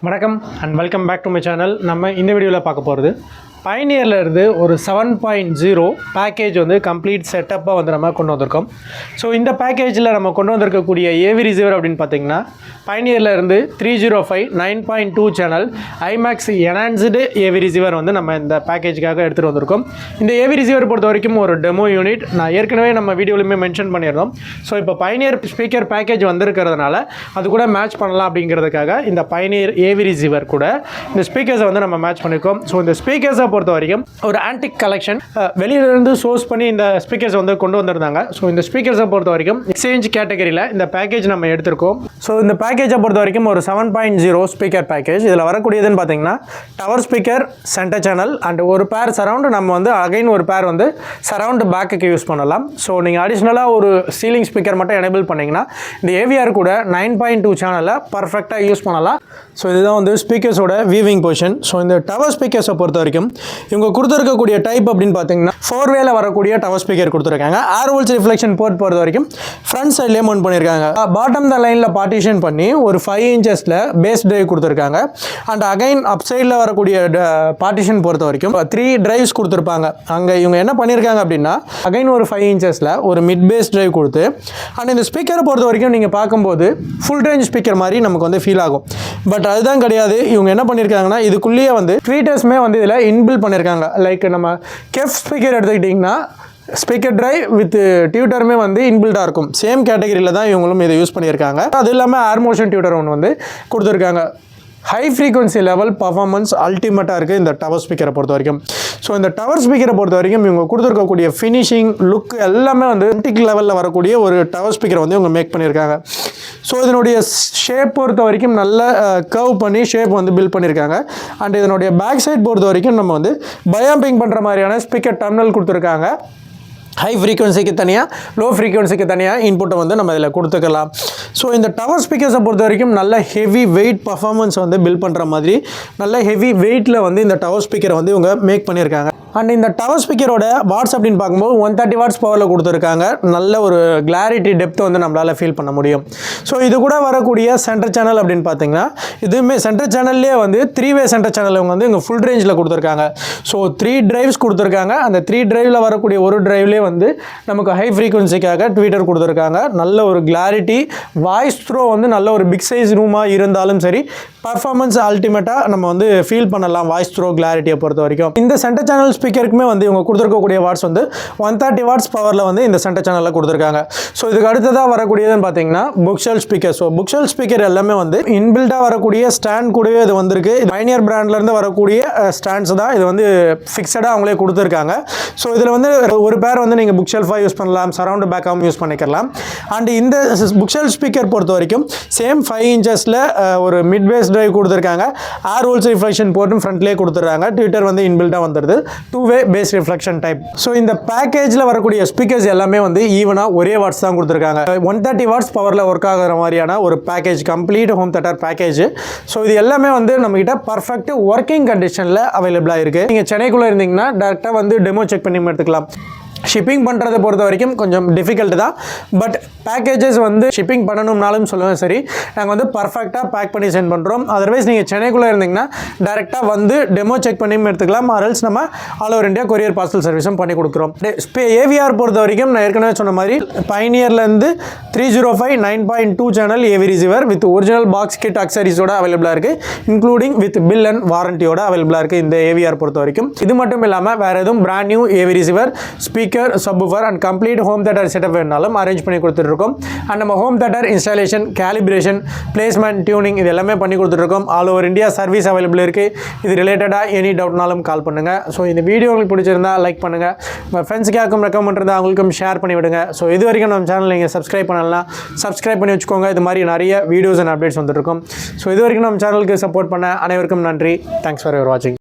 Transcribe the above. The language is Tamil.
வணக்கம் and welcome back to my channel. நம்ம இந்த வீடியோவில் பார்க்க போகிறது பைனியரில் இருந்து ஒரு 7.0 பேக்கேஜ் வந்து கம்ப்ளீட் செட்டப்பாக வந்து நம்ம கொண்டு வந்திருக்கோம். ஸோ இந்த பேக்கேஜில் நம்ம கொண்டு வந்திருக்கக்கூடிய ஏவி ரிசீவர் அப்படின்னு பார்த்தீங்கன்னா பைனியரில் இருந்து 305 9.2 channel IMAX enhanced AV receiver வந்து நம்ம இந்த பேக்கேஜுக்காக எடுத்துகிட்டு வந்திருக்கோம். இந்த ஏவி ரிசீவர் பொறுத்த வரைக்கும் ஒரு டெமோ யூனிட் நான் ஏற்கனவே நம்ம வீடியோலையுமே மென்ஷன் பண்ணியிருந்தோம். ஸோ இப்போ பைனியர் ஸ்பீக்கர் பேக்கேஜ் வந்திருக்கிறதுனால அது கூட மேட்ச் பண்ணலாம் அப்படிங்கிறதுக்காக இந்த பைனியர் ஏவி ரிசீவர் கூட இந்த ஸ்பீக்கர்ஸை வந்து நம்ம மேட்ச் பண்ணியிருக்கோம். ஸோ இந்த ஸ்பீக்கர்ஸை பொறுத்த வரைக்கும் ஒரு ஆன்டிக் கலெக்ஷன் வெளியிலிருந்து சோர்ஸ் பண்ணி இந்த ஸ்பீக்கர்ஸ் வந்து கொண்டு வந்திருந்தாங்க. ஸோ இந்த ஸ்பீக்கர்ஸை பொறுத்த வரைக்கும் எக்ஸ்சேஞ்ச் கேட்டகரியில் இந்த பேக்கேஜ் நம்ம எடுத்திருக்கோம். ஸோ இந்த பேக்கேஜை பொறுத்த வரைக்கும் ஒரு 7.0 ஸ்பீக்கர் பேக்கேஜ். இதில் வரக்கூடியதுன்னு பார்த்தீங்கன்னா tower speaker, centre channel and ஒரு பேர் சரவுண்ட். நம்ம வந்து அகைன் ஒரு பேர் வந்து சரவுண்ட் பேக்குக்கு யூஸ் பண்ணலாம். ஸோ நீங்கள் அடிஷ்னலாக ஒரு சீலிங் ஸ்பீக்கர் மட்டும் எனேபிள் பண்ணிங்கன்னா இந்த ஏவிஆர் கூட 9.2 சேனலை பர்ஃபெக்டாக யூஸ் பண்ணலாம். ஸோ இதுதான் வந்து ஸ்பீக்கர்ஸோட வியூவிங் பொசிஷன். ஸோ இந்த டவர் ஸ்பீக்கர்ஸை பொறுத்த வரைக்கும் இவங்க கொடுத்துருக்கக்கூடிய டைப் அப்படின்னு பார்த்தீங்கன்னா 4-வேல வரக்கூடிய டவர் ஸ்பீக்கர் கொடுத்துருக்காங்க. ஏர் வோல்ஸ் ரிஃப்ளெக்ஷன் போர்ட் பொறுத்த வரைக்கும் ஃப்ரண்ட் சைட்லேயே மவுண்ட் பண்ணியிருக்காங்க. பாட்டம் த லைனில் பார்ட்டிஷன் பண்ணி ஒரு 5 inches பேஸ் டிரைவ் கொடுத்துருக்காங்க. அண்ட் அகைன் அப் சைடில் வரக்கூடிய பார்ட்டிஷன் பொறுத்த வரைக்கும் 3 டிரைவ்ஸ் கொடுத்துருப்பாங்க. அங்கே இவங்க என்ன பண்ணியிருக்காங்க அப்படின்னா அகைன் ஒரு 5 inches ஒரு மிட் பேஸ் டிரைவ் கொடுத்து அண்ட் இந்த ஸ்பீக்கரை பொறுத்த வரைக்கும் நீங்கள் பார்க்கும்போது ஃபுல் ரேஞ்ச் ஸ்பீக்கர் மாதிரி நமக்கு வந்து ஃபீல் ஆகும். பட் அதுதான் கிடையாது. இவங்க என்ன பண்ணியிருக்காங்கன்னா இதுக்குள்ளேயே வந்து ட்வீட்டர்ஸுமே வந்து இதில் இன்பில் பண்ணியிருக்காங்க. லைக் நம்ம கெஃப் ஸ்பீக்கர் எடுத்துக்கிட்டிங்கன்னா ஸ்பீக்கர் டிரைவ் வித் டியூட்டருமே வந்து இன்பில்டாக இருக்கும். சேம் கேட்டகரியில் தான் இவங்களும் இதை யூஸ் பண்ணியிருக்காங்க. அது இல்லாமல் ஏர் மோஷன் டியூட்டர் ஒன்று வந்து கொடுத்துருக்காங்க. ஹை ஃப்ரீக்வன்சி லெவல் பர்ஃபார்மன்ஸ் அல்டிமேட்டாக இருக்குது இந்த டவர் ஸ்பீக்கரை பொறுத்த வரைக்கும். ஸோ இந்த டவர் ஸ்பீக்கரை பொறுத்த வரைக்கும் இவங்க கொடுத்துருக்கக்கூடிய ஃபினிஷிங் லுக் எல்லாமே வந்து ஆன்டிக் லெவலில் வரக்கூடிய ஒரு டவர் ஸ்பீக்கரை வந்து இவங்க மேக் பண்ணியிருக்காங்க. ஸோ இதனுடைய ஷேப் பொறுத்த வரைக்கும் நல்ல கர்வ் பண்ணி ஷேப் வந்து பில்ட் பண்ணியிருக்காங்க. அண்ட் இதனுடைய பேக் சைட் பொறுத்த வரைக்கும் நம்ம வந்து பயாம்பிங் பண்ணுற மாதிரியான ஸ்பீக்கர் டர்மினல் கொடுத்துருக்காங்க. ஹை ஃப்ரீக்வன்சிக்கு தனியாக, லோ ஃப்ரீக்வன்சிக்கு தனியாக இன்புட்டை வந்து நம்ம இதில் கொடுத்துக்கலாம். ஸோ இந்த டவர் ஸ்பீக்கர்ஸை பொறுத்த வரைக்கும் நல்ல ஹெவி வெயிட் பர்ஃபார்மன்ஸ் வந்து பில்ட் பண்ணுற மாதிரி நல்ல ஹெவி வெயிட்டில் வந்து இந்த டவர் ஸ்பீக்கரை வந்து இவங்க மேக் பண்ணியிருக்காங்க. அண்ட் இந்த டவர் ஸ்பீக்கரோட வாட்ஸ் அப்படின்னு பார்க்கும்போது 130 watts பவரில் கொடுத்துருக்காங்க. நல்ல ஒரு கிளாரிட்டி டெப்த் வந்து நம்மளால் ஃபீல் பண்ண முடியும். ஸோ இது கூட வரக்கூடிய சென்டர் சேனல் அப்படின்னு பார்த்தீங்கன்னா இதுவுமே சென்டர் சேனல்லே வந்து 3-way சென்டர் சேனல் இவங்க வந்து இங்கே ஃபுல் ரேஞ்சில் கொடுத்துருக்காங்க. ஸோ 3 டிரைவ்ஸ் கொடுத்துருக்காங்க. அந்த 3 டிரைவில் வரக்கூடிய ஒரு டிரைவ்லேயே வந்து நமக்கு ஹை ஃப்ரீக்வன்சிக்காக ட்வீட்டர் கொடுத்துருக்காங்க. நல்ல ஒரு கிளாரிட்டி, வாய்ஸ் த்ரோ வந்து நல்ல ஒரு பிக் சைஸ் ரூமாக இருந்தாலும் சரி பர்ஃபார்மன்ஸ் அல்டிமேட்டாக நம்ம வந்து ஃபீல் பண்ணலாம் வாய்ஸ் த்ரோ கிளாரிட்டியை பொறுத்த வரைக்கும். இந்த சென்டர் சேனல் ஸ்பீக்கருக்குமே வந்து இவங்க கொடுத்துருக்கக்கூடிய வாட்ஸ் வந்து 130 watts பவரில் வந்து இந்த சென்டர் சேனலில் கொடுத்துருக்காங்க. ஸோ இதுக்கு அடுத்ததாக வரக்கூடியதுன்னு பார்த்தீங்கன்னா புக்ஷெல் ஸ்பீக்கர். ஸோ புக்ஷெல் ஸ்பீக்கர் எல்லாமே வந்து இன்பில்டாக வரக்கூடிய ஸ்டாண்ட் கூடவே இது வந்திருக்கு. பைனியர் பிராண்ட்லேருந்து வரக்கூடிய ஸ்டாண்ட்ஸ் தான் இது வந்து ஃபிக்ஸடாக அவங்களே கொடுத்துருக்காங்க. ஸோ இதில் வந்து ஒரு பேர் வந்து நீங்கள் புக் ஷெல்ஃபாக யூஸ் பண்ணலாம், சரவுண்ட் பேக்காகவும் யூஸ் பண்ணிக்கலாம். அண்ட் இந்த புக்ஷெல் ஸ்பீக்கர் பொறுத்த வரைக்கும் சேம் 5 inches ஒரு மிட் பேஸ் டிரைவ் கொடுத்துருக்காங்க. ஏர் வோல்ஸ் ரிஃப்ளெக்ஷன் போர்ட்டும் ஃப்ரண்ட்லேயே கொடுத்துருக்காங்க. ட்விட்டர் வந்து இன்பில்டாக வந்துடுது. 2-way base reflection type. So இந்த பேக்கேஜில் வரக்கூடிய ஸ்பீக்கர்ஸ் எல்லாமே வந்து ஈவனாக ஒரே வாட்ஸ் தான் கொடுத்துருக்காங்க. 130 watts பவரில் ஒர்க் ஆகிற மாதிரியான ஒரு package, complete home theatre package. So இது எல்லாமே வந்து நம்மகிட்ட பர்ஃபெக்ட் ஒர்க்கிங் கண்டிஷனில் அவைலபிளாக இருக்குது. நீங்கள் சென்னைக்குள்ளே இருந்தீங்கன்னா டேரெக்டாக வந்து டெமோ செக் பண்ணி எடுத்துக்கலாம். ஷிப்பிங் பண்ணுறதை பொறுத்த வரைக்கும் கொஞ்சம் டிஃபிகல்ட் தான். பட் பேக்கேஜஸ் வந்து ஷிப்பிங் பண்ணணும்னாலும் சொல்லுவேன் சரி, நாங்கள் வந்து பர்ஃபெக்டாக பேக் பண்ணி சென்ட் பண்ணுறோம். அதர்வைஸ் நீங்கள் சென்னைக்குள்ளே இருந்தீங்கன்னா டேரெக்டாக வந்து டெமோ செக் பண்ணி எடுத்துக்கலாம். ஆர்எல்ஸ் நம்ம all over India courier parcel சர்வீஸும் பண்ணி கொடுக்குறோம். ஏவிஆர் பொறுத்த வரைக்கும் நான் ஏற்கனவே சொன்ன மாதிரி பைனியர்லேருந்து 305 9.2 channel AV receiver with original box kit அக்சரிஸோட அவைலபிளாக இருக்குது. இன்க்ளூடிங் வித் பில் அண்ட் வாரண்டியோட அவைலபிளாக இருக்குது இந்த ஏவிஆர் பொறுத்த வரைக்கும். இது மட்டும் இல்லாமல் வேறு எதுவும் brand new AV receiver, speaker, subwoofer and complete home theatre setup வேணாலும் அரேஞ்ச் பண்ணி கொடுத்துருக்கோம். அண்ட் நம்ம home theatre installation, calibration, placement, tuning இது எல்லாமே பண்ணி கொடுத்துருக்கோம். All over India service available இருக்குது. இது ரிலேட்டடாக எனி டவுட்னாலும் கால் பண்ணுங்கள். ஸோ இந்த வீடியோ உங்களுக்கு பிடிச்சிருந்தா லைக் பண்ணுங்கள். உங்கள் ஃப்ரெண்ட்ஸுக்கு யாருக்கும் ரெக்கமெண்ட் இருந்தால் அவங்களுக்கும் ஷேர் பண்ணி விடுங்க. ஸோ இது வரைக்கும் நம்ம சேனல் நீங்கள் சப்ஸ்கிரைப் பண்ணலாம், சப்ஸ்கிரைப் பண்ணி வச்சுக்கோங்க. இது மாதிரி நிறைய வீடியோஸ் அண்ட் அப்டேட்ஸ் வந்துருக்கும். ஸோ இது வரைக்கும் நம்ம சேனலுக்கு சப்போர்ட் பண்ண அனைவருக்கும் நன்றி. தேங்க்ஸ் ஃபார் யுவர் வாட்சிங்.